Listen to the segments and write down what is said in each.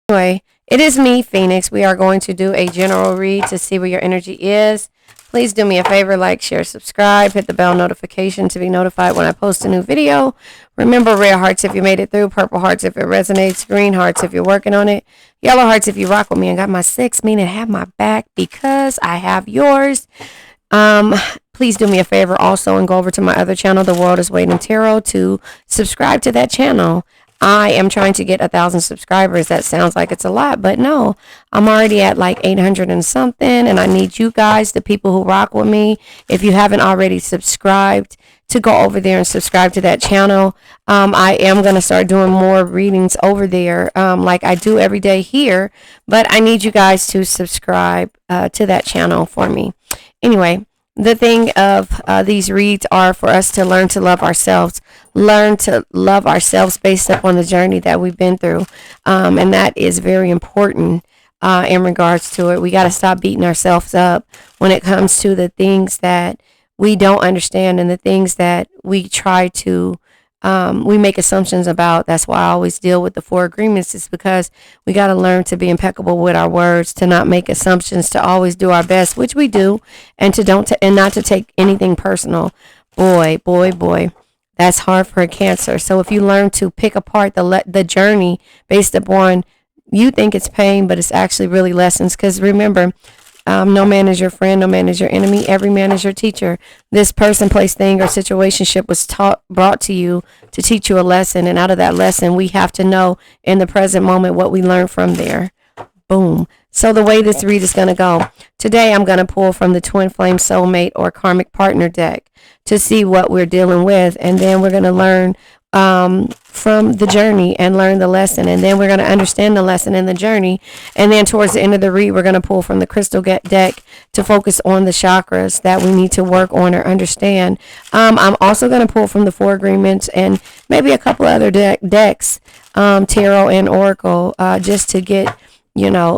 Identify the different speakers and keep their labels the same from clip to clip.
Speaker 1: Anyway, it is me, Phoenix. We are going to do a general read to see where your energy is. Please do me a favor, like, share, subscribe, hit the bell notification to be notified when I post a new video. Remember, red hearts if you made it through, purple hearts if it resonates, green hearts if you're working on it, yellow hearts if you rock with me and got my six, meaning have my back because I have yours. Please do me a favor also and go over to my other channel, The World is Waiting Tarot, to subscribe to that channel. I am trying to get 1,000 subscribers. That sounds like it's a lot, but no, I'm already at like 800 and something, and I need you guys, the people who rock with me. If you haven't already subscribed, to go over there and subscribe to that channel. I am going to start doing more readings over there, like I do every day here, but I need you guys to subscribe to that channel for me. Anyway, the thing of these reads are for us to learn to love ourselves based upon the journey that we've been through. And that is very important in regards to it. We got to stop beating ourselves up when it comes to the things that we don't understand and the things that we try to we make assumptions about. That's why I always deal with the 4 agreements, is because we got to learn to be impeccable with our words, to not make assumptions, to always do our best, which we do, and and not to take anything personal. Boy, that's hard for a Cancer. So if you learn to pick apart the journey based upon, you think it's pain, but it's actually really lessons. Because remember, no man is your friend, no man is your enemy, every man is your teacher. This person, place, thing, or situationship was brought to you to teach you a lesson, and out of that lesson, we have to know in the present moment what we learned from there. Boom. So the way this read is going to go, today I'm going to pull from the Twin Flame Soulmate or Karmic Partner deck to see what we're dealing with, and then we're going to learn from the journey and learn the lesson, and then we're going to understand the lesson in the journey, and then towards the end of the read we're going to pull from the crystal deck to focus on the chakras that we need to work on or understand. I'm also going to pull from the 4 agreements and maybe a couple other decks, tarot and oracle, just to get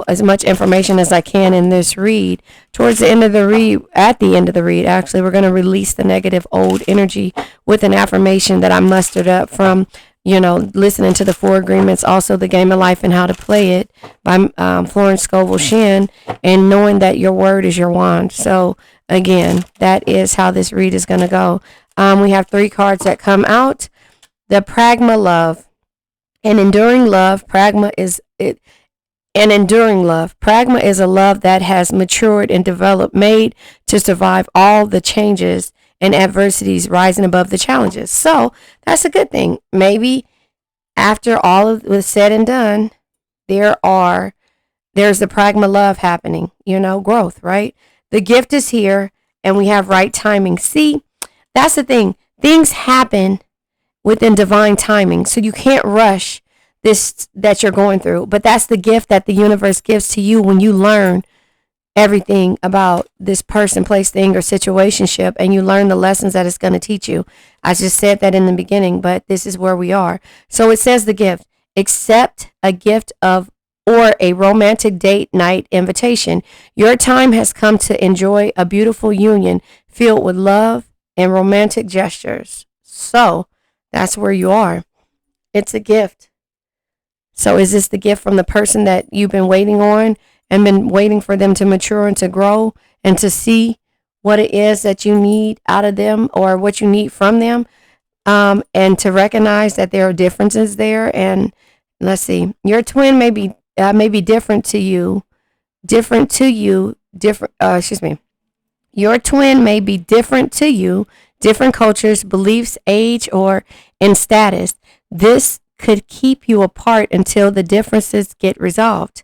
Speaker 1: as much information as I can in this read. Towards the end of the read, at the end of the read, actually, we're going to release the negative old energy with an affirmation that I mustered up from, listening to the 4 agreements, also The Game of Life and How to Play It by Florence Scovel Shinn, and knowing that your word is your wand. So again, that is how this read is going to go. We have 3 cards that come out. The Pragma Love. An enduring love. Pragma is it. An enduring love. Pragma is a love that has matured and developed, made to survive all the changes and adversities, rising above the challenges. So that's a good thing. Maybe after all of was said and done, there's the Pragma love happening, growth, right? The gift is here and we have right timing. See, that's the thing. Things happen within divine timing. So you can't rush this that you're going through, but that's the gift that the universe gives to you when you learn everything about this person, place, thing, or situationship, and you learn the lessons that it's going to teach you. I just said that in the beginning, but this is where we are. So it says the gift: accept a gift of or a romantic date night invitation. Your time has come to enjoy a beautiful union filled with love and romantic gestures. So that's where you are. It's a gift. So is this the gift from the person that you've been waiting on and been waiting for them to mature and to grow and to see what it is that you need out of them or what you need from them, and to recognize that there are differences there? And let's see, your twin may be different to you, Your twin may be different to you, different cultures, beliefs, age, or in status. This could keep you apart until the differences get resolved.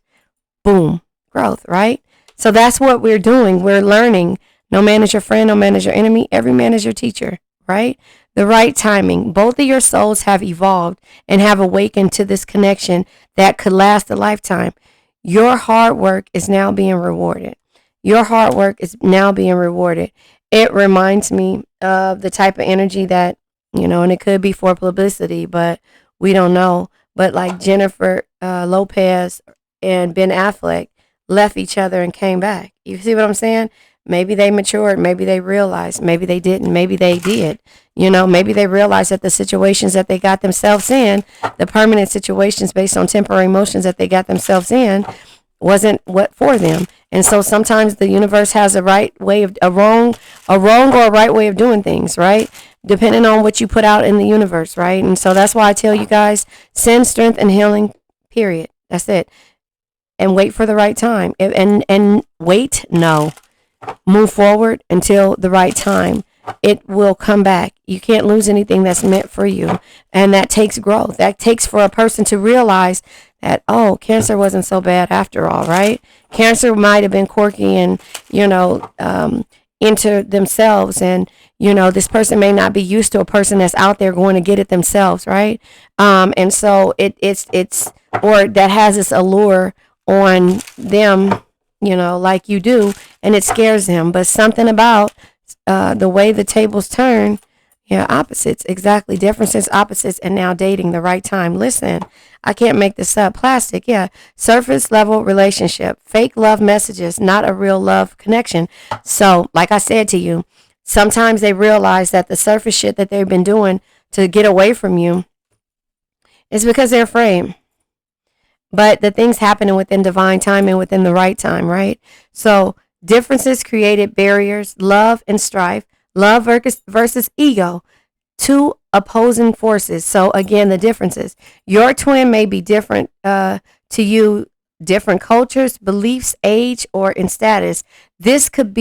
Speaker 1: Boom. Growth, right? So that's what we're doing. We're learning. No man is your friend, no man is your enemy. Every man is your teacher, right? The right timing. Both of your souls have evolved and have awakened to this connection that could last a lifetime. Your hard work is now being rewarded. Your hard work is now being rewarded. It reminds me of the type of energy that, and it could be for publicity, but we don't know. But like Jennifer Lopez and Ben Affleck left each other and came back. You see what I'm saying? Maybe they matured. Maybe they realized. Maybe they didn't. Maybe they did. Maybe they realized that the situations that they got themselves in, the permanent situations based on temporary emotions that they got themselves in, wasn't what for them. And so sometimes the universe has a right way of a wrong or a right way of doing things, right? Depending on what you put out in the universe, right? And so that's why I tell you guys, send strength and healing, period. That's it. And wait for the right time. And wait, no. Move forward until the right time. It will come back. You can't lose anything that's meant for you. And that takes growth. That takes for a person to realize that, oh, cancer wasn't so bad after all, right? Cancer might have been quirky and, into themselves. And, this person may not be used to a person that's out there going to get it themselves, right? And so it's or that has this allure on them, like you do, and it scares them. But something about the way the tables turn, opposites, exactly. Differences, opposites, and now dating the right time. Listen, I can't make this up. Plastic, surface level relationship, fake love messages, not a real love connection. So, like I said to you, sometimes they realize that the surface shit that they've been doing to get away from you is because they're afraid. But the things happening within divine time and within the right time, right? So differences created barriers, love and strife, love versus ego, two opposing forces. So again, the differences. Your twin may be different to you, different cultures, beliefs, age, or in status. This could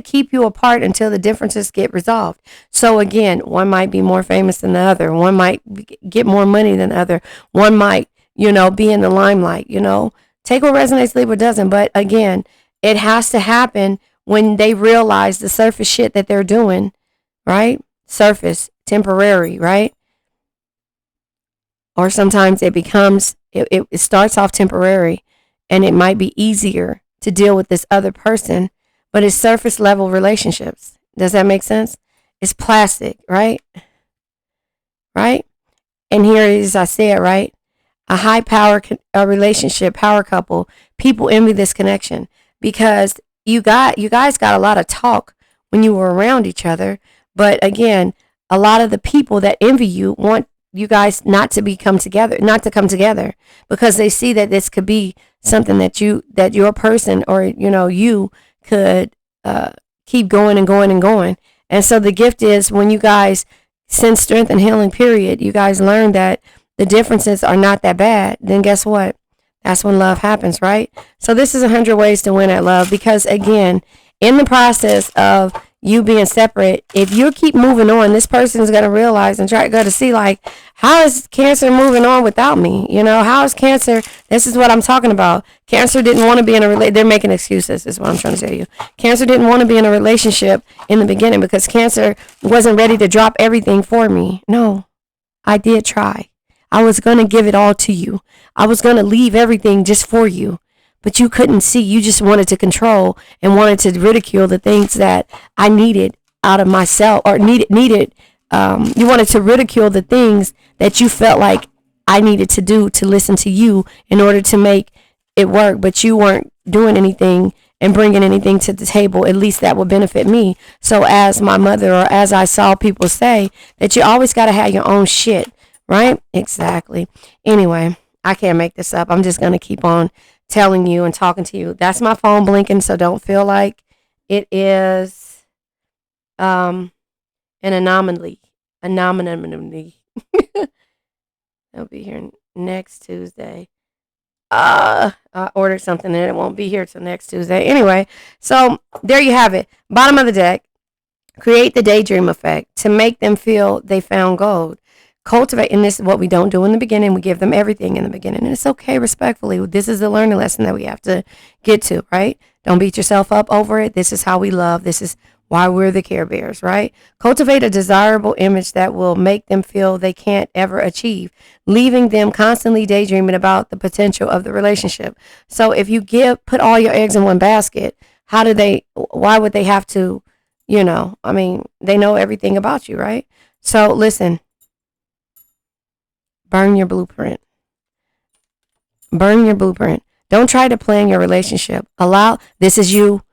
Speaker 1: keep you apart until the differences get resolved. So again, one might be more famous than the other. One might get more money than the other. One might be in the limelight, take what resonates, leave what doesn't. But again, it has to happen when they realize the surface shit that they're doing, right? Surface, temporary, right? Or sometimes it starts off temporary and it might be easier to deal with this other person, but it's surface level relationships. Does that make sense? It's plastic, right? Right? And here it is, I said, right? A high power relationship, power couple. People envy this connection because you guys got a lot of talk when you were around each other. But again, a lot of the people that envy you want you guys not to come together because they see that this could be something that your person or you could keep going and going and going. And so the gift is when you guys send strength and healing, period, you guys learn that the differences are not that bad, then guess what? That's when love happens, right? So this is 100 ways to win at love because, again, in the process of you being separate, if you keep moving on, this person is going to realize and go to see, like, how is Cancer moving on without me? How is Cancer? This is what I'm talking about. Cancer didn't want to be in a relationship. They're making excuses is what I'm trying to tell you. Cancer didn't want to be in a relationship in the beginning because Cancer wasn't ready to drop everything for me. No, I did try. I was going to give it all to you. I was going to leave everything just for you. But you couldn't see. You just wanted to control and wanted to ridicule the things that I needed out of myself or needed. You wanted to ridicule the things that you felt like I needed to do to listen to you in order to make it work. But you weren't doing anything and bringing anything to the table, at least that would benefit me. So as my mother or as I saw people say, that you always got to have your own shit. Right? Exactly. Anyway, I can't make this up. I'm just going to keep on telling you and talking to you. That's my phone blinking, so don't feel like it is an anomaly. Anomaly. I'll be here next Tuesday. I ordered something and it won't be here till next Tuesday. Anyway, so there you have it. Bottom of the deck. Create the daydream effect to make them feel they found gold. Cultivate, and this is what we don't do in the beginning. We give them everything in the beginning, and it's okay, respectfully. This is the learning lesson that we have to get to, right? Don't beat yourself up over it. This is how we love. This is why we're the Care Bears, right? Cultivate a desirable image that will make them feel they can't ever achieve, leaving them constantly daydreaming about the potential of the relationship. So if you put all your eggs in one basket, why would they have to, they know everything about you, right? So listen. Burn your blueprint. Burn your blueprint. Don't try to plan your relationship. This is you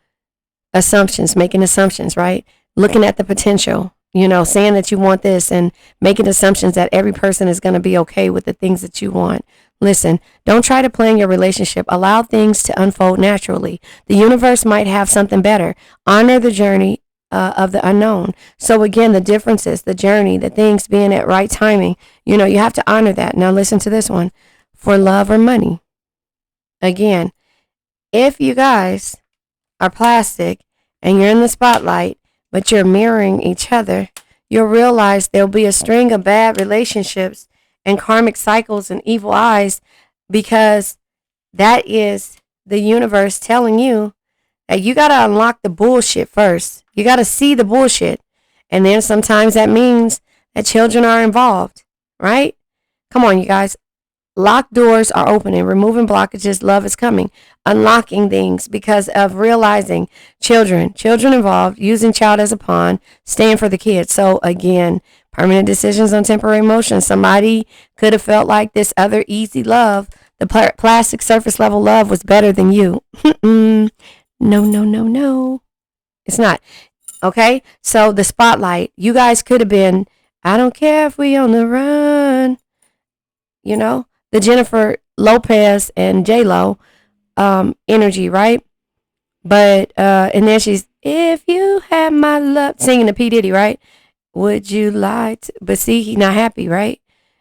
Speaker 1: assumptions, making assumptions, right? Looking at the potential, saying that you want this and making assumptions that every person is going to be okay with the things that you want. Listen, don't try to plan your relationship. Allow things to unfold naturally. The universe might have something better. Honor the journey of the unknown. So again, the differences, the journey, the things being at right timing, you have to honor that. Now listen to this one. For love or money. Again, if you guys are plastic and you're in the spotlight, but you're mirroring each other, you'll realize there'll be a string of bad relationships and karmic cycles and evil eyes, because that is the universe telling you that you got to unlock the bullshit first. You got to see the bullshit. And then sometimes that means that children are involved, right? Come on, you guys. Locked doors are opening, removing blockages, love is coming, unlocking things because of realizing children involved, using child as a pawn, staying for the kids. So again, permanent decisions on temporary emotions. Somebody could have felt like this other easy love, the plastic surface level love, was better than you. No. It's not. Okay? So the spotlight, you guys could have been, I don't care if we on the run, the Jennifer Lopez and J-Lo energy, right? But and then she's, if you had my love, singing to P. Diddy, right? Would you lie to, but see, he's not happy, right?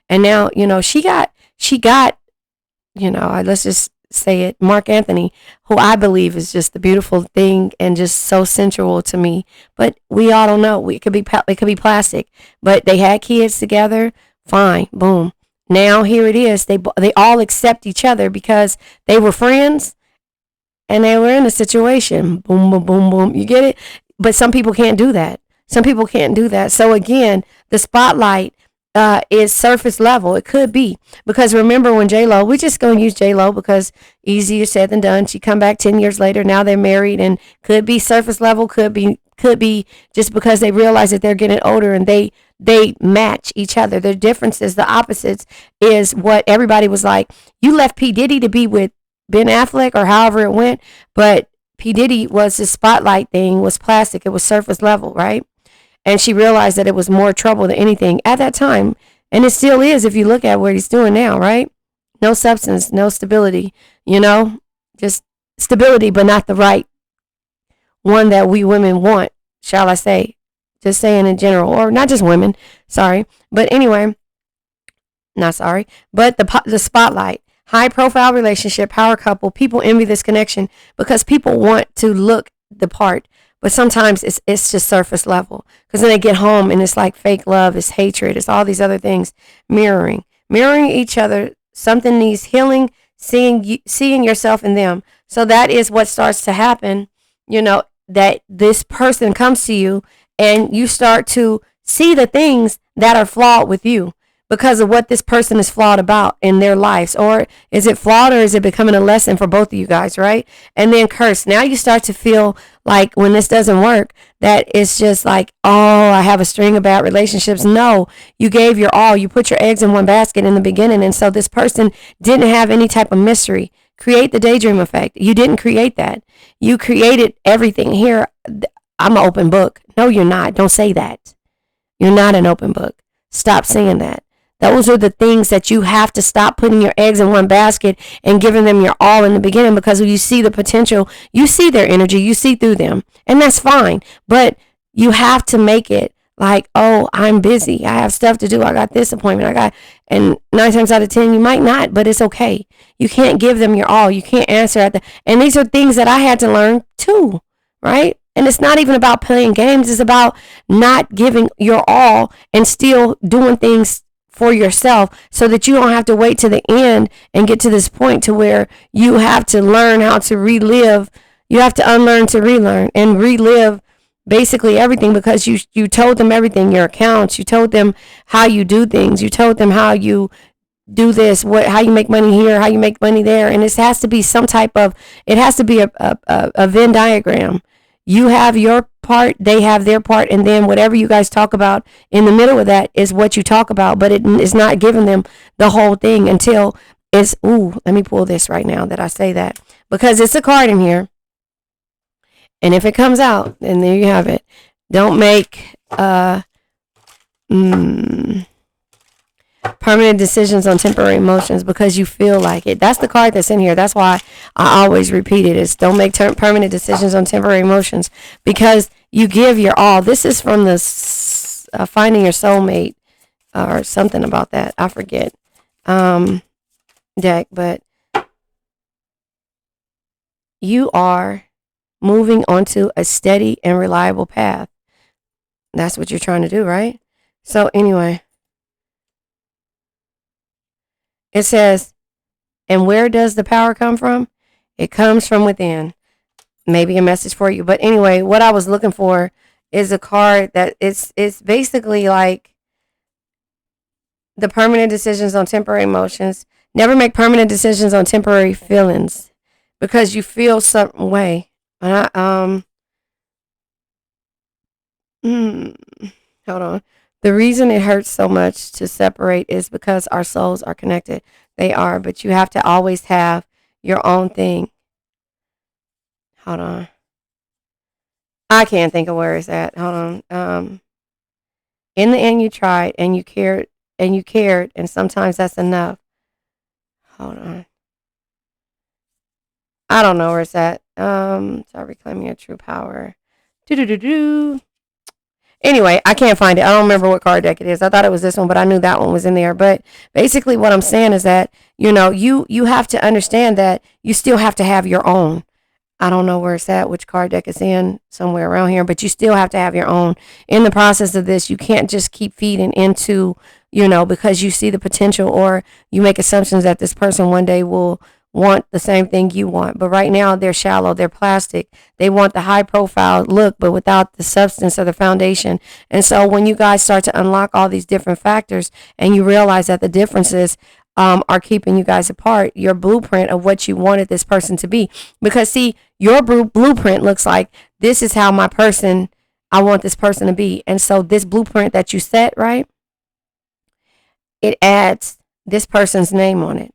Speaker 1: And now, she got, let's just say it, Mark Anthony, who I believe is just the beautiful thing and just so sensual to me. But we all don't know. It could be plastic, but they had kids together. Fine, boom. Now here it is. They all accept each other because they were friends and they were in a situation. Boom, boom, boom, boom. You get it? But some people can't do that. So again, the spotlight is surface level. It could be because remember when J-Lo, we're just going to use J-Lo because easier said than done. She come back 10 years later. Now they're married, and could be surface level. Could be just because they realize that they're getting older and they match each other. Their differences, the opposites, is what everybody was like. You left P. Diddy to be with Ben Affleck or however it went, but P. Diddy was his spotlight thing, was plastic. It was surface level, right? And she realized that it was more trouble than anything at that time. And it still is if you look at what he's doing now, right? No substance, no stability, just stability, but not the right one that we women want, shall I say. Just saying in general, or not just women, sorry. But anyway, not sorry. But the spotlight, high profile relationship, power couple, people envy this connection because people want to look the part. But sometimes it's just surface level. Because then they get home and it's like fake love, it's hatred, it's all these other things. Mirroring each other. Something needs healing, seeing yourself in them. So that is what starts to happen, that this person comes to you and you start to see the things that are flawed with you because of what this person is flawed about in their lives. Or is it flawed, or is it becoming a lesson for both of you guys, right? And then curse. Now you start to feel like when this doesn't work, that it's just like, oh, I have a string of bad relationships. No, you gave your all. You put your eggs in one basket in the beginning. And so this person didn't have any type of mystery. Create the daydream effect. You didn't create that. You created everything. Here, I'm an open book. No, you're not. Don't say that. You're not an open book. Stop saying that. Those are the things that you have to stop putting your eggs in one basket and giving them your all in the beginning, because when you see the potential, you see their energy, you see through them, and that's fine. But you have to make it like, oh, I'm busy. I have stuff to do. I got this appointment. And 9 times out of 10, you might not, but it's okay. You can't give them your all. You can't answer and these are things that I had to learn too, right? And it's not even about playing games. It's about not giving your all and still doing things for yourself so that you don't have to wait to the end and get to this point to where you have to learn how to relive. You have to unlearn to relearn and relive basically everything, because you told them everything, your accounts, you told them how you do things, you told them how you do this, how you make money here, how you make money there. And it has to be some type of, it has to be a Venn diagram. You have your part, they have their part, and then whatever you guys talk about in the middle of that is what you talk about, but it is not giving them the whole thing until it's, let me pull this right now that I say that, because it's a card in here, And if it comes out, then there you have it. Don't make permanent decisions on temporary emotions because you feel like it. That's the card that's in here. That's why I always repeat it, is don't make permanent decisions on temporary emotions, because you give your all. This is from the Finding Your Soulmate or something about that. I forget deck, but you are moving onto a steady and reliable path. That's what you're trying to do, right? So anyway, it says, and where does the power come from? It comes from within. Maybe a message for you. But anyway, what I was looking for is a card that it's basically like the permanent decisions on temporary emotions. Never make permanent decisions on temporary feelings because you feel some way. And hold on. The reason it hurts so much to separate is because our souls are connected. They are, but you have to always have your own thing. Hold on. I can't think of where it's at. Hold on. In the end, you tried and you cared, and sometimes that's enough. Hold on. I don't know where it's at. Start reclaiming your true power. Anyway, I can't find it. I don't remember what card deck it is. I thought it was this one, but I knew that one was in there. But basically what I'm saying is that, you have to understand that you still have to have your own. I don't know where it's at, which card deck it's in, somewhere around here, but you still have to have your own. In the process of this, you can't just keep feeding into, because you see the potential or you make assumptions that this person one day will want the same thing you want. But right now they're shallow, they're plastic. They want the high profile look, but without the substance or the foundation. And so when you guys start to unlock all these different factors and you realize that the differences are keeping you guys apart, your blueprint of what you wanted this person to be. Because see, your blueprint looks like, this is how I want this person to be. And so this blueprint that you set, right, it adds this person's name on it.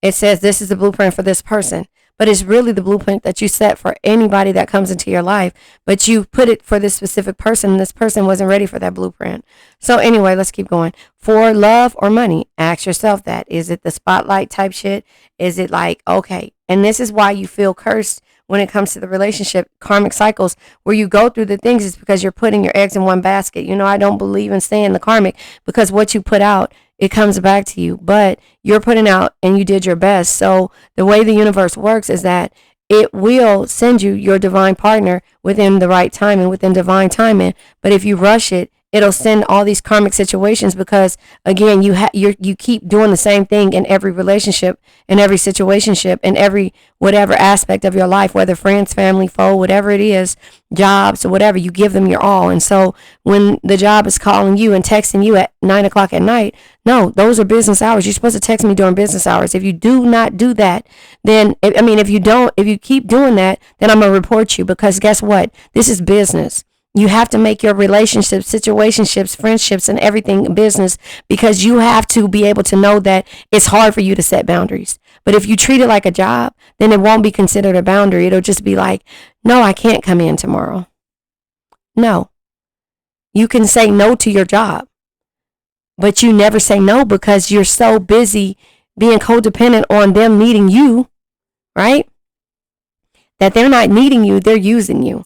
Speaker 1: It says this is the blueprint for this person, but it's really the blueprint that you set for anybody that comes into your life, but you put it for this specific person, and this person wasn't ready for that blueprint. So anyway, let's keep going. For love or money, ask yourself that. Is it the spotlight type shit? Is it like, okay, and this is why you feel cursed when it comes to the relationship, karmic cycles, where you go through the things, is because you're putting your eggs in one basket. I don't believe in saying the karmic, because what you put out, it comes back to you, but you're putting out and you did your best. So the way the universe works is that it will send you your divine partner within the right time and within divine timing. But if you rush it, it'll send all these karmic situations, because again, you keep doing the same thing in every relationship, in every situationship, in every whatever aspect of your life, whether friends, family, foe, whatever it is, jobs or whatever, you give them your all. And so when the job is calling you and texting you at 9:00 at night, no, those are business hours. You're supposed to text me during business hours. If you do not do that, then, if you keep doing that, then I'm going to report you, because guess what? This is business. You have to make your relationships, situationships, friendships, and everything business, because you have to be able to know that it's hard for you to set boundaries. But if you treat it like a job, then it won't be considered a boundary. It'll just be like, no, I can't come in tomorrow. No. You can say no to your job, but you never say no because you're so busy being codependent on them needing you, right? That they're not needing you, they're using you.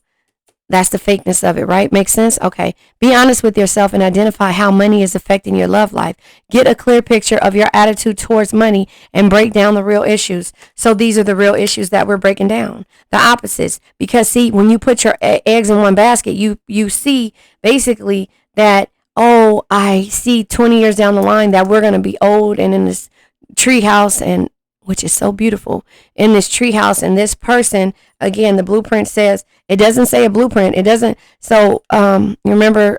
Speaker 1: That's the fakeness of it, right? Makes sense? Okay. Be honest with yourself and identify how money is affecting your love life. Get a clear picture of your attitude towards money and break down the real issues. So these are the real issues that we're breaking down. The opposites. Because see, when you put your eggs in one basket, you see basically that, oh, I see 20 years down the line that we're going to be old and in this tree house, and which is so beautiful, in this treehouse. And this person, again, the blueprint says, it doesn't say a blueprint. It doesn't. So, you remember,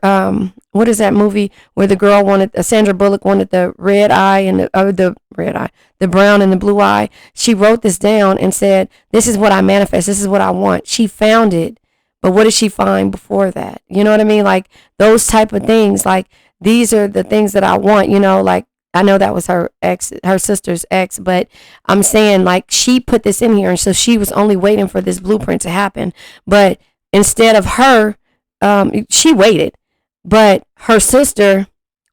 Speaker 1: what is that movie where the girl Sandra Bullock wanted the red eye and the brown and the blue eye? She wrote this down and said, this is what I manifest. This is what I want. She found it. But what did she find before that? You know what I mean? Like those type of things, like these are the things that I want, like, I know that was her sister's ex, but I'm saying like she put this in here, and so she was only waiting for this blueprint to happen. But instead of her, she waited, but her sister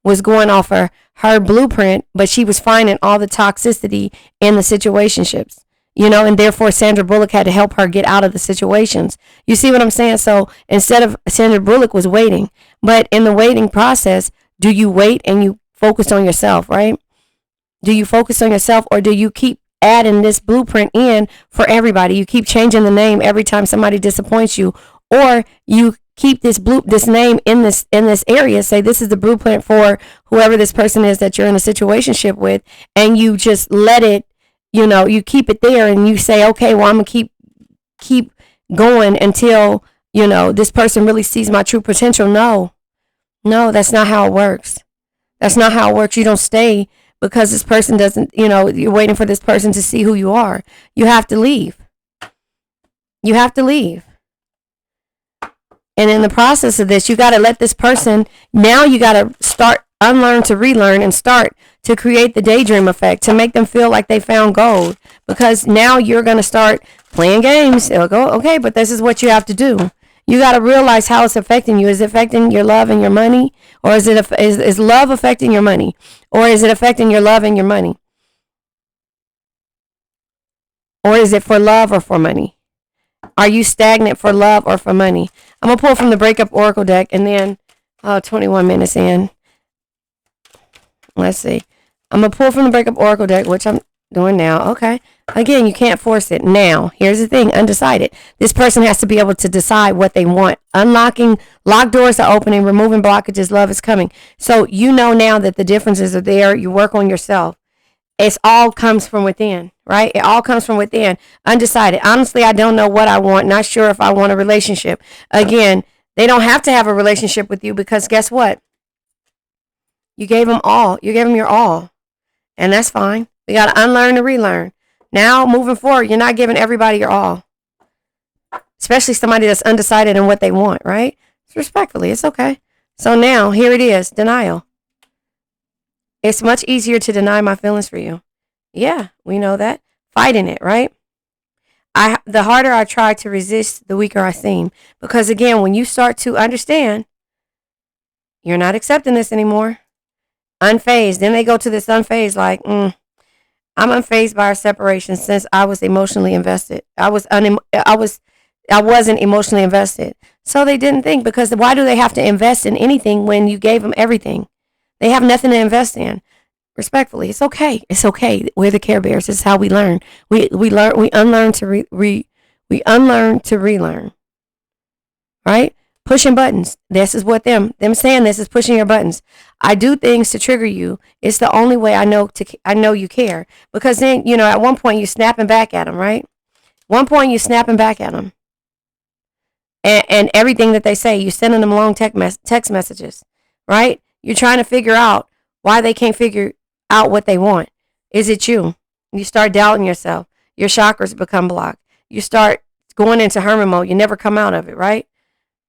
Speaker 1: was going off her blueprint, but she was finding all the toxicity in the situationships, and therefore Sandra Bullock had to help her get out of the situations. You see what I'm saying? So instead of Sandra Bullock was waiting, but in the waiting process, do you wait and you focus on yourself, right? Do you focus on yourself, or do you keep adding this blueprint in for everybody? You keep changing the name every time somebody disappoints you, or you keep this name in this area. Say this is the blueprint for whoever this person is that you're in a situationship with, and you just let it, you keep it there, and you say, okay, well, I'm gonna keep going until this person really sees my true potential. No, that's not how it works. That's not how it works. You don't stay because this person doesn't, you're waiting for this person to see who you are. You have to leave. You have to leave. And in the process of this, you got to let this person, now you got to start unlearn to relearn and start to create the daydream effect to make them feel like they found gold. Because now you're going to start playing games. They'll go, okay, but this is what you have to do. You got to realize how it's affecting you. Is it affecting your love and your money? Or is love affecting your money? Or is it affecting your love and your money? Or is it for love or for money? Are you stagnant for love or for money? I'm going to pull from the Breakup Oracle deck, and then 21 minutes in. Let's see. I'm going to pull from the Breakup Oracle deck, which I'm doing now. Okay. Again, you can't force it. Now, here's the thing. Undecided. This person has to be able to decide what they want. Unlocking, locked doors are opening, removing blockages, love is coming. So you know now that the differences are there. You work on yourself. It all comes from within, right? It all comes from within. Undecided. Honestly, I don't know what I want. Not sure if I want a relationship. Again, they don't have to have a relationship with you because guess what? You gave them all. You gave them your all. And that's fine. We got to unlearn to relearn. Now, moving forward, you're not giving everybody your all. Especially somebody that's undecided in what they want, right? It's respectfully. It's okay. So now, here it is. Denial. It's much easier to deny my feelings for you. Yeah, we know that. Fighting it, right? The harder I try to resist, the weaker I seem. Because again, when you start to understand, you're not accepting this anymore. Unfazed. Then they go to this unfazed, like, I'm unfazed by our separation since I was emotionally invested. I wasn't emotionally invested. So they didn't think, because why do they have to invest in anything when you gave them everything? They have nothing to invest in. Respectfully, it's okay. It's okay. We're the Care Bears. This is how we learn. We learn. We unlearn to we unlearn to relearn. Right? Pushing buttons. This is what them saying this is pushing your buttons. I do things to trigger you. It's the only way I know you care. Because then, at one point you're snapping back at them, right? One point you're snapping back at them. And everything that they say, you're sending them long text messages, right? You're trying to figure out why they can't figure out what they want. Is it you? You start doubting yourself. Your chakras become blocked. You start going into hermit mode. You never come out of it, right?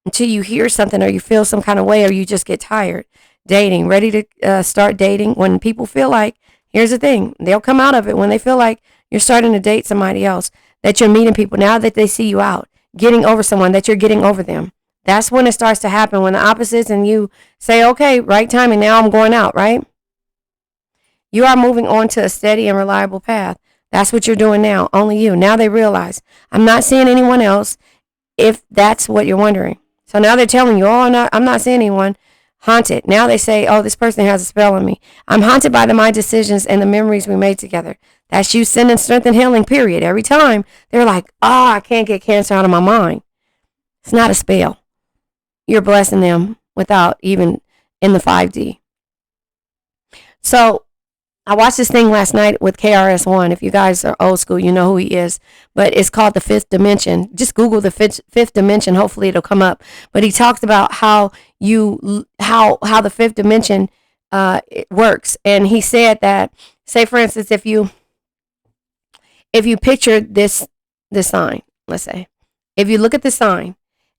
Speaker 1: Until you hear something or you feel some kind of way or you just get tired. Dating, ready to start dating. When people feel like, here's the thing, they'll come out of it when they feel like you're starting to date somebody else, that you're meeting people, now that they see you out, getting over someone, that you're getting over them. That's when it starts to happen, when the opposites and you say, okay, right timing, now I'm going out, right? You are moving on to a steady and reliable path. That's what you're doing now, only you. Now they realize, I'm not seeing anyone else, if that's what you're wondering. So now they're telling you, oh, I'm not seeing anyone. Haunted. Now they say, oh, this person has a spell on me. I'm haunted by my decisions and the memories we made together. That's you sending strength and healing, period. Every time they're like, oh, I can't get cancer out of my mind. It's not a spell. You're blessing them without even in the 5D. So I watched this thing last night with KRS-One. If you guys are old school, you know who he is. But it's called The Fifth Dimension. Just Google The Fifth Dimension. Hopefully it'll come up. But he talks about how the fifth dimension it works. And he said that, say for instance, if you picture this sign, let's say, if you look at the sign,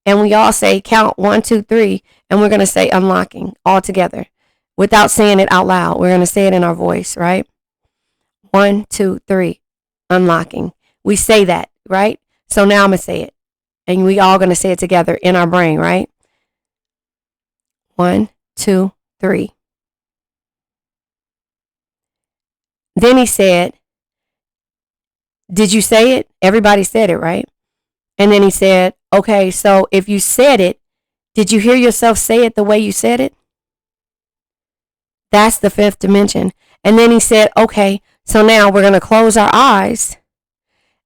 Speaker 1: and we all say count 1, 2, 3, and we're going to say unlocking all together without saying it out loud. We're going to say it in our voice, right? 1, 2, 3, unlocking. We say that, right? So now I'm going to say it. And we all going to say it together in our brain, right? 1, 2, 3. Then he said, did you say it? Everybody said it, right? And then he said, okay, so if you said it, did you hear yourself say it the way you said it? That's the fifth dimension. And then he said, okay, so now we're going to close our eyes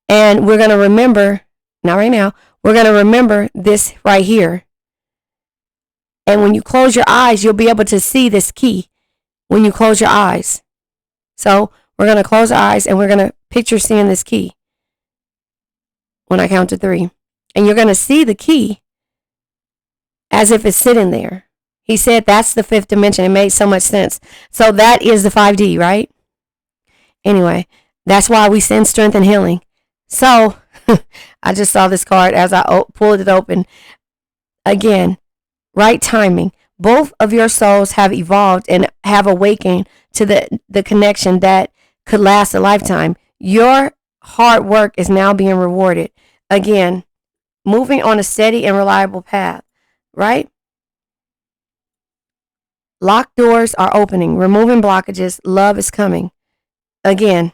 Speaker 1: and we're going to remember, not right now, we're going to remember this right here. And when you close your eyes, you'll be able to see this key when you close your eyes. So we're going to close our eyes and we're going to picture seeing this key when I count to 3. And you're going to see the key as if it's sitting there. He said that's the fifth dimension. It made so much sense. So that is the 5D, right? Anyway, that's why we send strength and healing. So I just saw this card as I pulled it open. Again, right timing. Both of your souls have evolved and have awakened to the connection that could last a lifetime. Your hard work is now being rewarded. Again, moving on a steady and reliable path, right? Locked doors are opening, removing blockages. Love is coming. Again,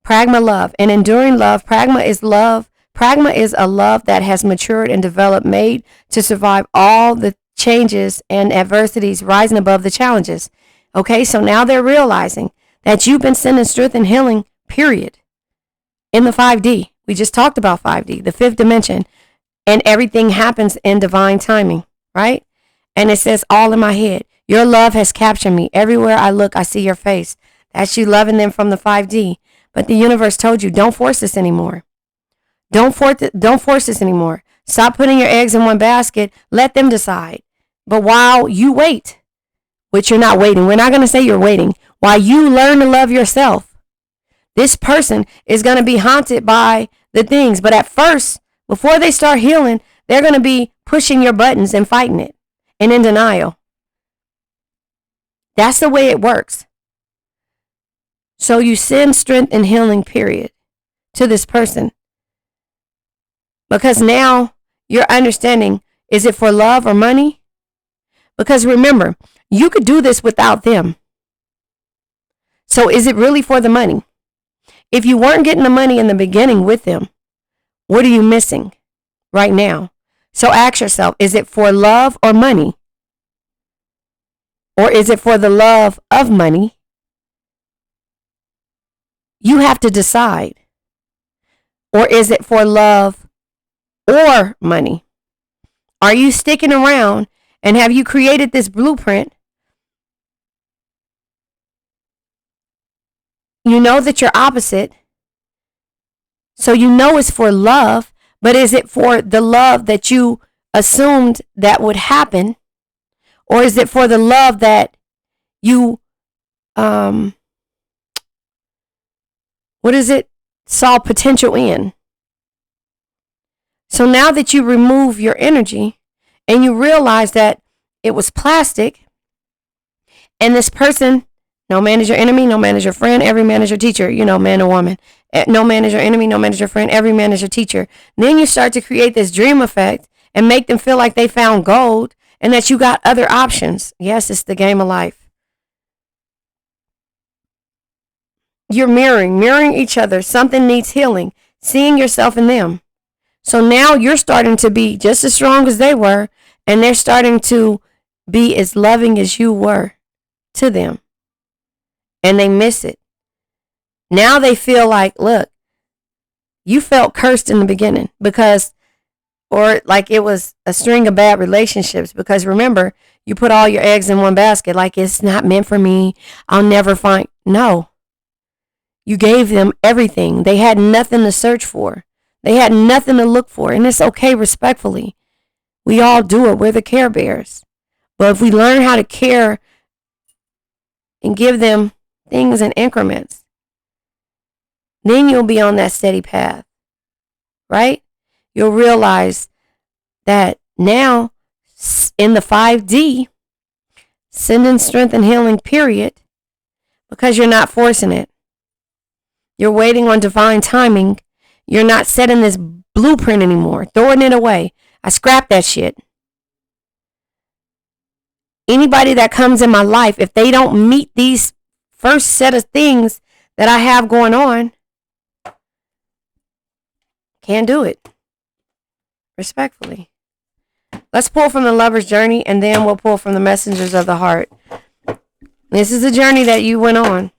Speaker 1: pragma love and enduring love. Pragma is love. Pragma is a love that has matured and developed, made to survive all the changes and adversities, rising above the challenges. Okay, so now they're realizing that you've been sending strength and healing, period. In the 5D. We just talked about 5D, the fifth dimension, and everything happens in divine timing, right? And it says all in my head. Your love has captured me. Everywhere I look, I see your face. That's you loving them from the 5D. But the universe told you, don't force this anymore. Don't force this anymore. Stop putting your eggs in one basket. Let them decide. But while you wait, which you're not waiting, we're not going to say you're waiting. While you learn to love yourself, this person is going to be haunted by the things. But at first, before they start healing, they're going to be pushing your buttons and fighting it and in denial. That's the way it works. So you send strength and healing, period, to this person. Because now you're understanding, is it for love or money? Because remember, you could do this without them. So is it really for the money? If you weren't getting the money in the beginning with them, what are you missing right now? So ask yourself, is it for love or money? Or is it for the love of money? You have to decide. Or is it for love or money? Are you sticking around and have you created this blueprint? You know that you're opposite. So you know it's for love, but is it for the love that you assumed that would happen? Or is it for the love that you, saw potential in? So now that you remove your energy and you realize that it was plastic and this person, no man is your enemy, no man is your friend, every man is your teacher, man or woman. No man is your enemy, no man is your friend, every man is your teacher. Then you start to create this dream effect and make them feel like they found gold and that you got other options. Yes, it's the game of life. You're mirroring each other. Something needs healing. Seeing yourself in them. So now you're starting to be just as strong as they were, and they're starting to be as loving as you were to them. And they miss it. Now they feel like, look, you felt cursed in the beginning or like it was a string of bad relationships, because remember, you put all your eggs in one basket, like it's not meant for me. I'll never find. No. You gave them everything. They had nothing to search for. They had nothing to look for. And it's okay, respectfully. We all do it. We're the care bears. But if we learn how to care and give them things in increments, then you'll be on that steady path, right? You'll realize that now in the 5D, sending strength and healing, period, because you're not forcing it. You're waiting on divine timing. You're not setting this blueprint anymore. Throwing it away. I scrap that shit. Anybody that comes in my life, if they don't meet these first set of things that I have going on, can't do it. Respectfully. Let's pull from the lover's journey, and then we'll pull from the messengers of the heart. This is a journey that you went on.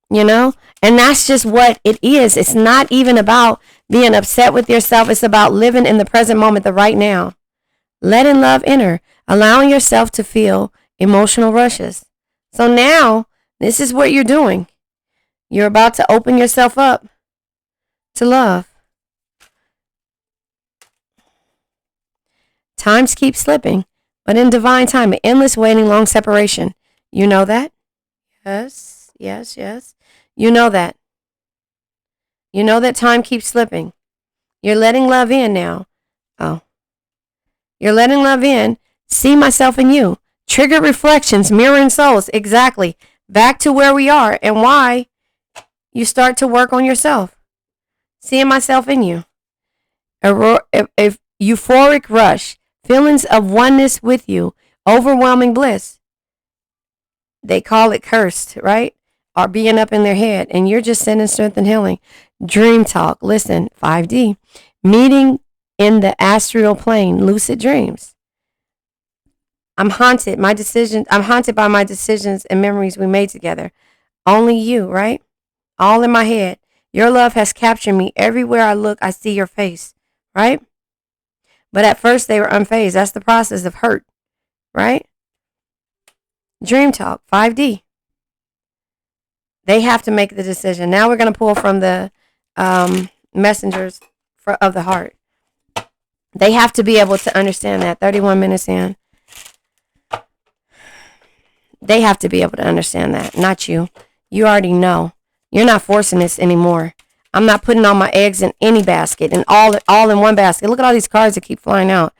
Speaker 1: You know? And that's just what it is. It's not even about being upset with yourself. It's about living in the present moment, the right now. Letting love enter. Allowing yourself to feel emotional rushes. So now, this is what you're doing. You're about to open yourself up to love. Times keep slipping, but in divine time, an endless waiting, long separation. You know that? Yes, yes, yes. You know that. You know that time keeps slipping. You're letting love in now. Oh. You're letting love in. See myself in you. Trigger reflections, mirroring souls. Exactly. Back to where we are and why you start to work on yourself. Seeing myself in you. A euphoric rush. Feelings of oneness with you. Overwhelming bliss. They call it cursed, right? Or being up in their head. And you're just sending strength and healing. Dream talk. Listen, 5D. Meeting in the astral plane. Lucid dreams. I'm haunted. I'm haunted by my decisions and memories we made together. Only you, right? All in my head. Your love has captured me. Everywhere I look, I see your face, right? But at first they were unfazed. That's the process of hurt, right? Dream talk, 5D. They have to make the decision. Now we're going to pull from the messengers of the heart. They have to be able to understand that. 31 minutes in. They have to be able to understand that, not you. You already know. You're not forcing this anymore. I'm not putting all my eggs in any basket and all in one basket. Look at all these cards that keep flying out.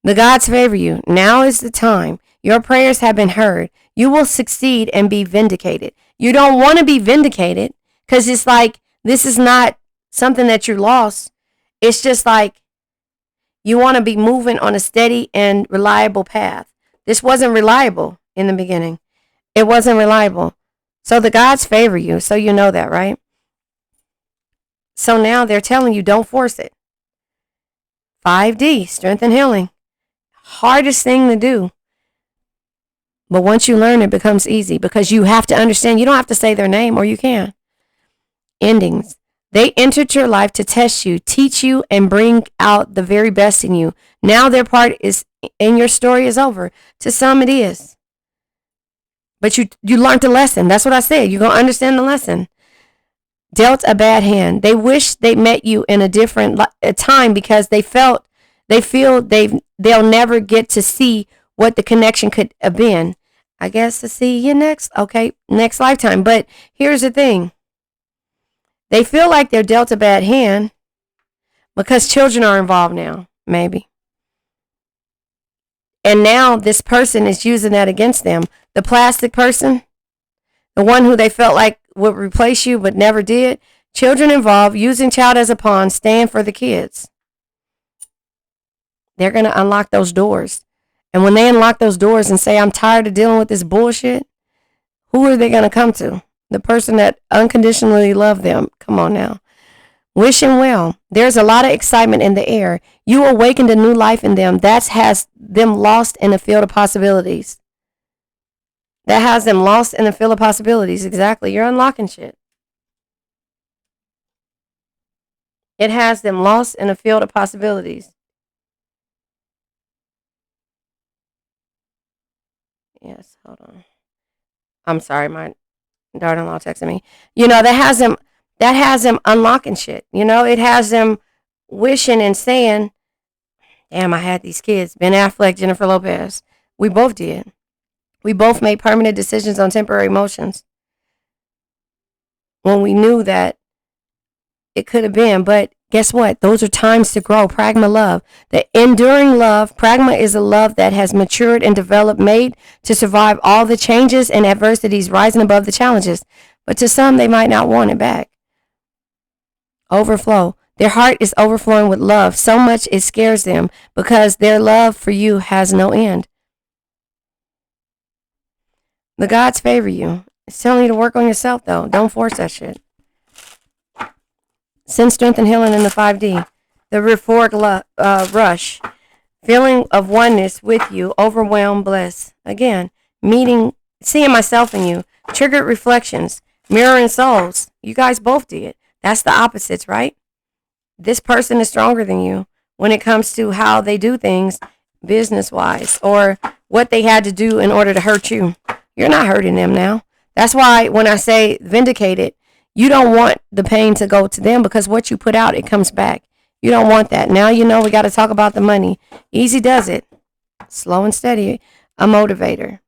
Speaker 1: The gods favor you. Now is the time. Your prayers have been heard. You will succeed and be vindicated. You don't want to be vindicated because it's like this is not something that you lost. It's just like you want to be moving on a steady and reliable path. This wasn't reliable in the beginning. It wasn't reliable. So the gods favor you. So you know that, right? So now they're telling you don't force it. 5D, strength and healing. Hardest thing to do. But once you learn, it becomes easy because you have to understand. You don't have to say their name, or you can. Endings. They entered your life to test you, teach you, and bring out the very best in you. Now their part is in your story is over. To some it is. But you learned a lesson. That's what I said. You're going to understand the lesson. Dealt a bad hand. They wish they met you in a different time because they feel they'll never get to see what the connection could have been. I guess to see you next lifetime. But here's the thing. They feel like they're dealt a bad hand because children are involved now, maybe. And now this person is using that against them. The plastic person, the one who they felt like would replace you but never did. Children involved, using child as a pawn, stand for the kids. They're going to unlock those doors. And when they unlock those doors and say, I'm tired of dealing with this bullshit, who are they going to come to? The person that unconditionally loved them. Come on now. Wishing well. There's a lot of excitement in the air. You awakened a new life in them. That has them lost in a field of possibilities. That has them lost in the field of possibilities. Exactly. You're unlocking shit. It has them lost in a field of possibilities. Yes, hold on. I'm sorry, my daughter-in-law texted me. You know, that has them unlocking shit. You know, it has them wishing and saying, damn, I had these kids. Ben Affleck, Jennifer Lopez. We both did. We both made permanent decisions on temporary emotions when we knew that it could have been. But guess what? Those are times to grow. Pragma love. The enduring love. Pragma is a love that has matured and developed, made to survive all the changes and adversities, rising above the challenges. But to some, they might not want it back. Overflow. Their heart is overflowing with love. So much it scares them because their love for you has no end. The gods favor you. It's telling you to work on yourself, though. Don't force that shit. Send strength and healing in the 5D. The euphoric rush. Feeling of oneness with you. Overwhelmed bliss. Again, seeing myself in you. Triggered reflections. Mirroring souls. You guys both did. That's the opposites, right? This person is stronger than you when it comes to how they do things business-wise or what they had to do in order to hurt you. You're not hurting them now. That's why when I say vindicated, you don't want the pain to go to them because what you put out, it comes back. You don't want that. Now you know we got to talk about the money. Easy does it. Slow and steady, a motivator.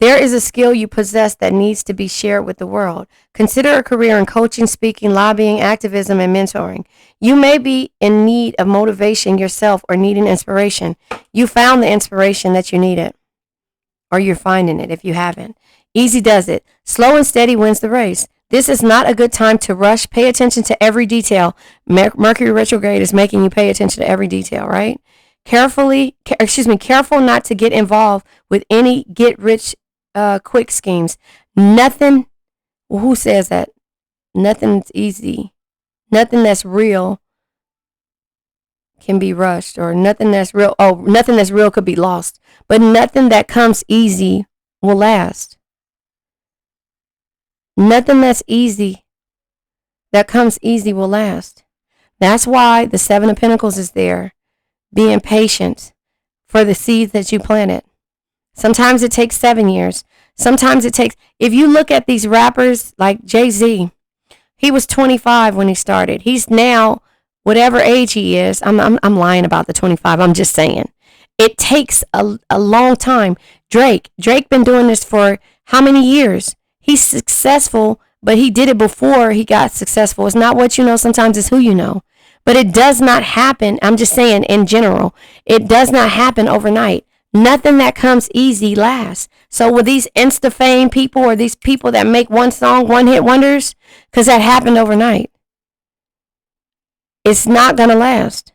Speaker 1: There is a skill you possess that needs to be shared with the world. Consider a career in coaching, speaking, lobbying, activism, and mentoring. You may be in need of motivation yourself or needing inspiration. You found the inspiration that you needed, or you're finding it if you haven't. Easy does it. Slow and steady wins the race. This is not a good time to rush. Pay attention to every detail. Mercury retrograde is making you pay attention to every detail, right? Careful not to get involved with any get-rich quick schemes. Nothing, who says that? Nothing's easy. Nothing that's real can be rushed, or nothing that's real could be lost. But nothing that comes easy will last. Nothing that's easy that comes easy will last. That's why the 7 of Pentacles is there. Being patient for the seeds that you planted. Sometimes it takes 7 years. Sometimes it takes, if you look at these rappers like Jay-Z, he was 25 when he started. He's now, whatever age he is, I'm lying about the 25. I'm just saying. It takes a long time. Drake been doing this for how many years? He's successful, but he did it before he got successful. It's not what you know, sometimes it's who you know. But it does not happen, I'm just saying in general, it does not happen overnight. Nothing that comes easy lasts. So with these Insta fame people or these people that make one song, one hit wonders, because that happened overnight, it's not going to last.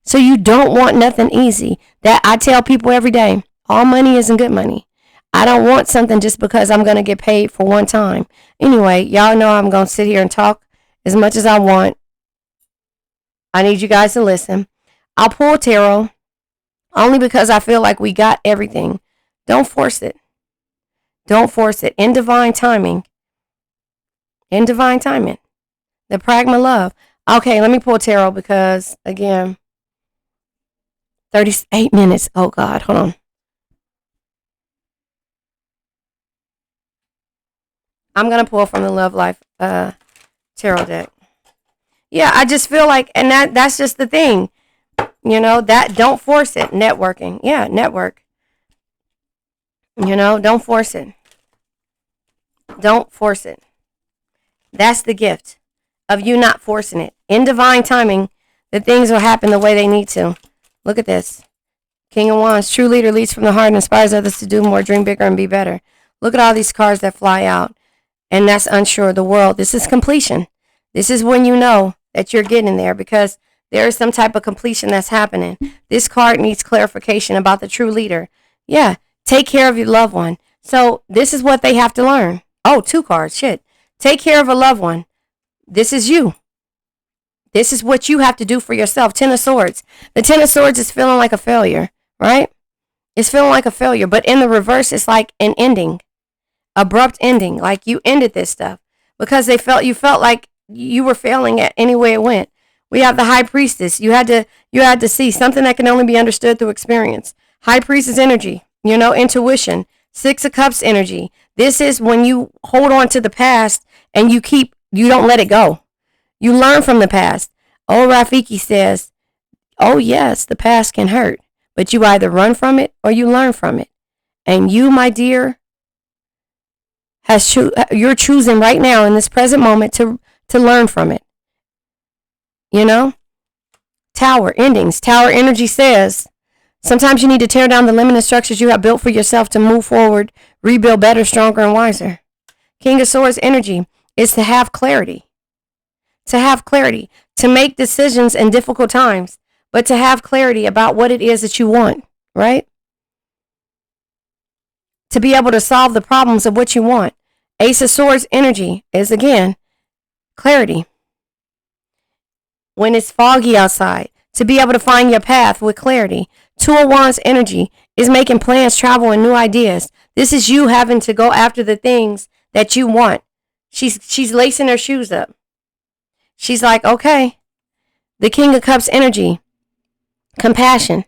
Speaker 1: So you don't want nothing easy. That I tell people every day, all money isn't good money. I don't want something just because I'm going to get paid for one time. Anyway, y'all know I'm going to sit here and talk as much as I want. I need you guys to listen. I'll pull tarot only because I feel like we got everything. Don't force it. Don't force it. In divine timing. In divine timing. The pragma love. Okay, let me pull tarot because, again, 38 minutes. Oh, God. Hold on. I'm going to pull from the Love Life tarot deck. Yeah, I just feel like, and that's just the thing. You know, that don't force it. Networking. Yeah, network. You know, don't force it. Don't force it. That's the gift of you not forcing it. In divine timing, the things will happen the way they need to. Look at this. King of Wands. True leader leads from the heart and inspires others to do more, dream bigger, and be better. Look at all these cards that fly out. And that's unsure of the world. This is completion. This is when you know that you're getting there because there is some type of completion that's happening. This card needs clarification about the true leader. Yeah, take care of your loved one. So this is what they have to learn. Oh, 2 cards. Shit. Take care of a loved one. This is you. This is what you have to do for yourself. 10 of Swords. The 10 of Swords is feeling like a failure, right? It's feeling like a failure. But in the reverse, it's like an ending. Abrupt ending. Like you ended this stuff because you felt like you were failing at any way it went. We have the High Priestess. You had to see something that can only be understood through experience. High Priestess energy, intuition. 6 of Cups energy. This is when you hold on to the past and you don't let it go. You learn from the past. Old Rafiki says, oh yes, the past can hurt, but you either run from it or you learn from it. And you, my dear, you're choosing right now in this present moment to learn from it. Tower endings. Tower energy says sometimes you need to tear down the limiting structures you have built for yourself to move forward, rebuild better, stronger, and wiser. King of Swords energy is to have clarity. to have clarity, to make decisions in difficult times, but to have clarity about what it is that you want, right? To be able to solve the problems of what you want. Ace of Swords energy is, again, clarity. When it's foggy outside, to be able to find your path with clarity. Two of Wands energy is making plans, travel, and new ideas. This is you having to go after the things that you want. She's lacing her shoes up. She's like, okay. The King of Cups energy, compassion,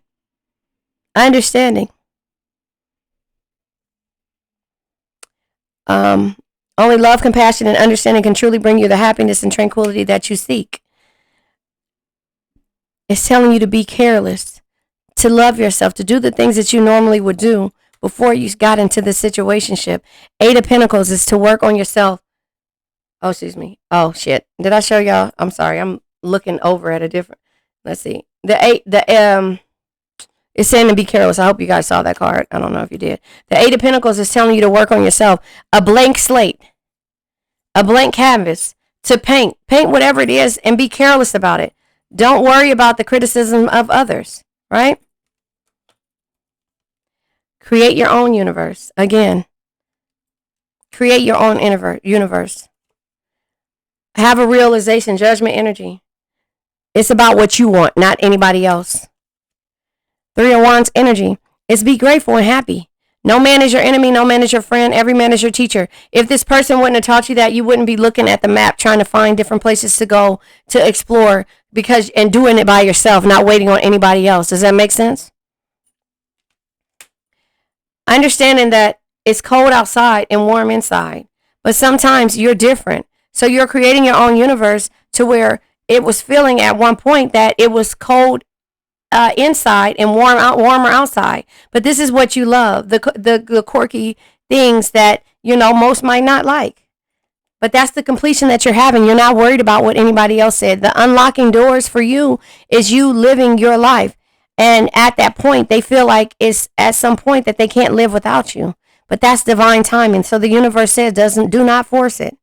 Speaker 1: understanding. Only love, compassion, and understanding can truly bring you the happiness and tranquility that you seek. It's telling you to be careless, to love yourself, to do the things that you normally would do before you got into the situationship. Eight of Pentacles is to work on yourself. Oh, excuse me. Oh, shit. Did I show y'all? I'm sorry. I'm looking over at a different. Let's see. It's saying to be careless. I hope you guys saw that card. I don't know if you did. The Eight of Pentacles is telling you to work on yourself. A blank slate, a blank canvas to paint. Paint whatever it is and be careless about it. Don't worry about the criticism of others, right? Create your own universe. Again, create your own universe. Have a realization, judgment energy. It's about what you want, not anybody else. Three of Wands energy is be grateful and happy. No man is your enemy. No man is your friend. Every man is your teacher. If this person wouldn't have taught you that, you wouldn't be looking at the map trying to find different places to go to explore and doing it by yourself, not waiting on anybody else. Does that make sense? Understanding that it's cold outside and warm inside, but sometimes you're different. So you're creating your own universe to where it was feeling at one point that it was cold inside and warmer outside. But this is what you love, the quirky things that, most might not like. But that's the completion that you're having. You're not worried about what anybody else said. The unlocking doors for you is you living your life. And at that point, they feel like it's at some point that they can't live without you. But that's divine timing. So the universe says, do not force it.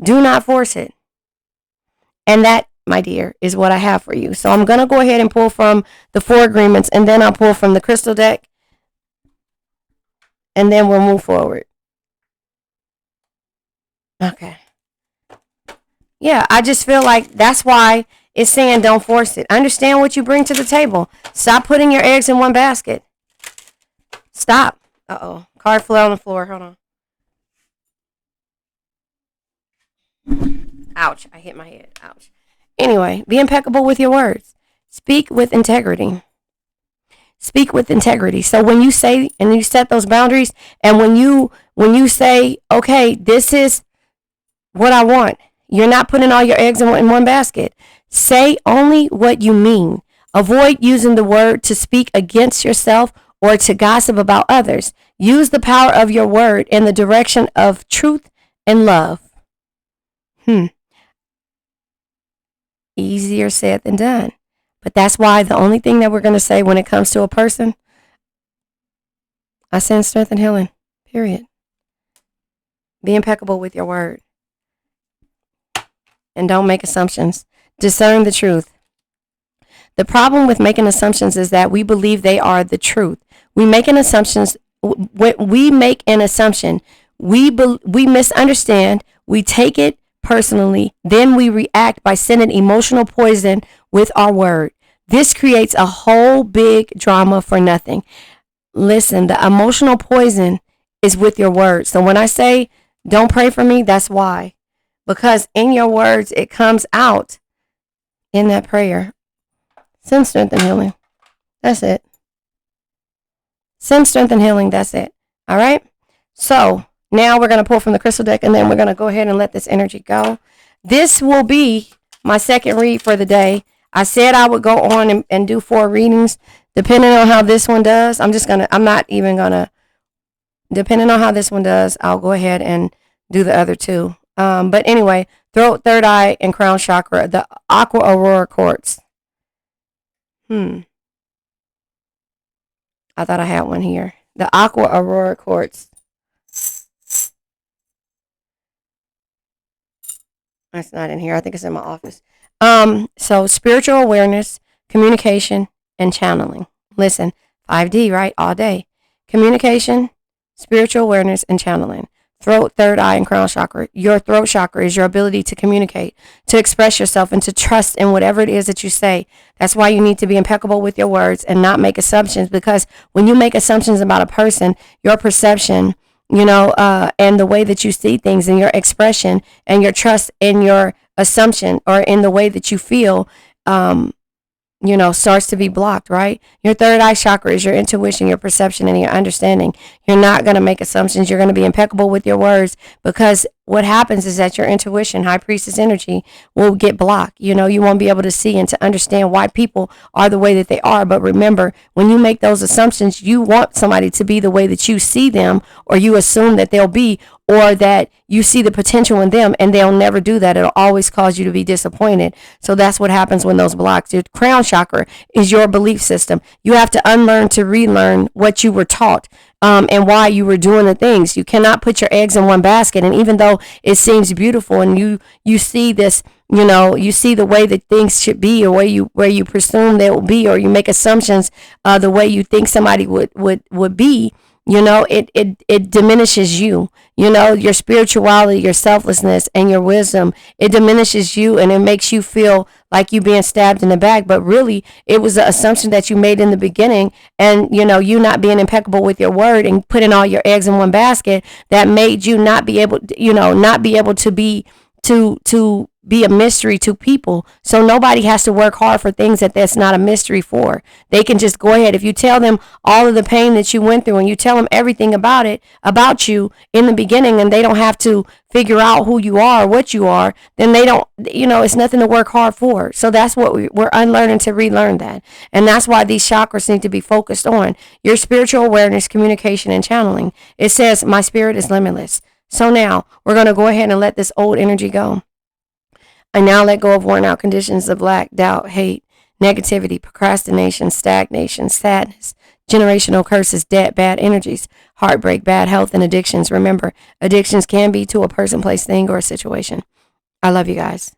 Speaker 1: Do not force it. And that, my dear, is what I have for you. So I'm going to go ahead and pull from the 4 agreements, and then I'll pull from the crystal deck, and then we'll move forward. Okay. Yeah, I just feel like that's why it's saying don't force it. Understand what you bring to the table. Stop putting your eggs in one basket. Stop. Uh-oh. Card fell on the floor. Hold on. Ouch. I hit my head. Ouch. Anyway, be impeccable with your words. Speak with integrity. Speak with integrity. So when you say and you set those boundaries, and when you say, okay, this is what I want, you're not putting all your eggs in one basket. Say only what you mean. Avoid using the word to speak against yourself or to gossip about others. Use the power of your word in the direction of truth and love. Easier said than done. But that's why the only thing that we're going to say when it comes to a person, I send strength and healing. Period. Be impeccable with your word. And don't make assumptions. Discern the truth. The problem with making assumptions is that we believe they are the truth. We make an assumption. We misunderstand. We take it personally. Then we react by sending emotional poison with our word. This creates a whole big drama for nothing. Listen, the emotional poison is with your words. So when I say don't pray for me, that's why. Because in your words, it comes out in that prayer. Send strength and healing. That's it. Send strength and healing. That's it. All right. So now we're going to pull from the crystal deck, and then we're going to go ahead and let this energy go. This will be my second read for the day. I said I would go on and do 4 readings. Depending on how this one does, depending on how this one does, I'll go ahead and do the other 2. But anyway, throat, third eye, and crown chakra, the aqua aurora quartz. I thought I had one here. The aqua aurora quartz. That's not in here. I think it's in my office. So spiritual awareness, communication, and channeling. Listen, 5D, right? All day. Communication, spiritual awareness, and channeling. Throat, third eye, and crown chakra. Your throat chakra is your ability to communicate, to express yourself, and to trust in whatever it is that you say. That's why you need to be impeccable with your words and not make assumptions, because when you make assumptions about a person, your perception, and the way that you see things and your expression and your trust in your assumption or in the way that you feel, starts to be blocked, right? Your third eye chakra is your intuition, your perception, and your understanding. You're not going to make assumptions. You're going to be impeccable with your words, because what happens is that your intuition, high priestess energy, will get blocked. You won't be able to see and to understand why people are the way that they are. But remember, when you make those assumptions, you want somebody to be the way that you see them, or you assume that they'll be, or that you see the potential in them, and they'll never do that. It'll always cause you to be disappointed. So that's what happens when those blocks. Your crown chakra is your belief system. You have to unlearn to relearn what you were taught. And why you were doing the things. You cannot put your eggs in one basket. And even though it seems beautiful, and you see this, you see the way that things should be, or where you presume they will be, or you make assumptions the way you think somebody would be. It diminishes you. Your spirituality, your selflessness, and your wisdom. It diminishes you, and it makes you feel like you being stabbed in the back. But really, it was an assumption that you made in the beginning, and you not being impeccable with your word and putting all your eggs in one basket, that made you not be able, to be to be a mystery to people. So nobody has to work hard for things that's not a mystery for. They can just go ahead. If you tell them all of the pain that you went through, and you tell them everything about you in the beginning, and they don't have to figure out who you are or what you are, then they don't, it's nothing to work hard for. So that's what we're unlearning to relearn that. And that's why these chakras need to be focused on your spiritual awareness, communication, and channeling. It says, my spirit is limitless. So now we're going to go ahead and let this old energy go. I now let go of worn out conditions of lack, doubt, hate, negativity, procrastination, stagnation, sadness, generational curses, debt, bad energies, heartbreak, bad health, and addictions. Remember, addictions can be to a person, place, thing, or a situation. I love you guys.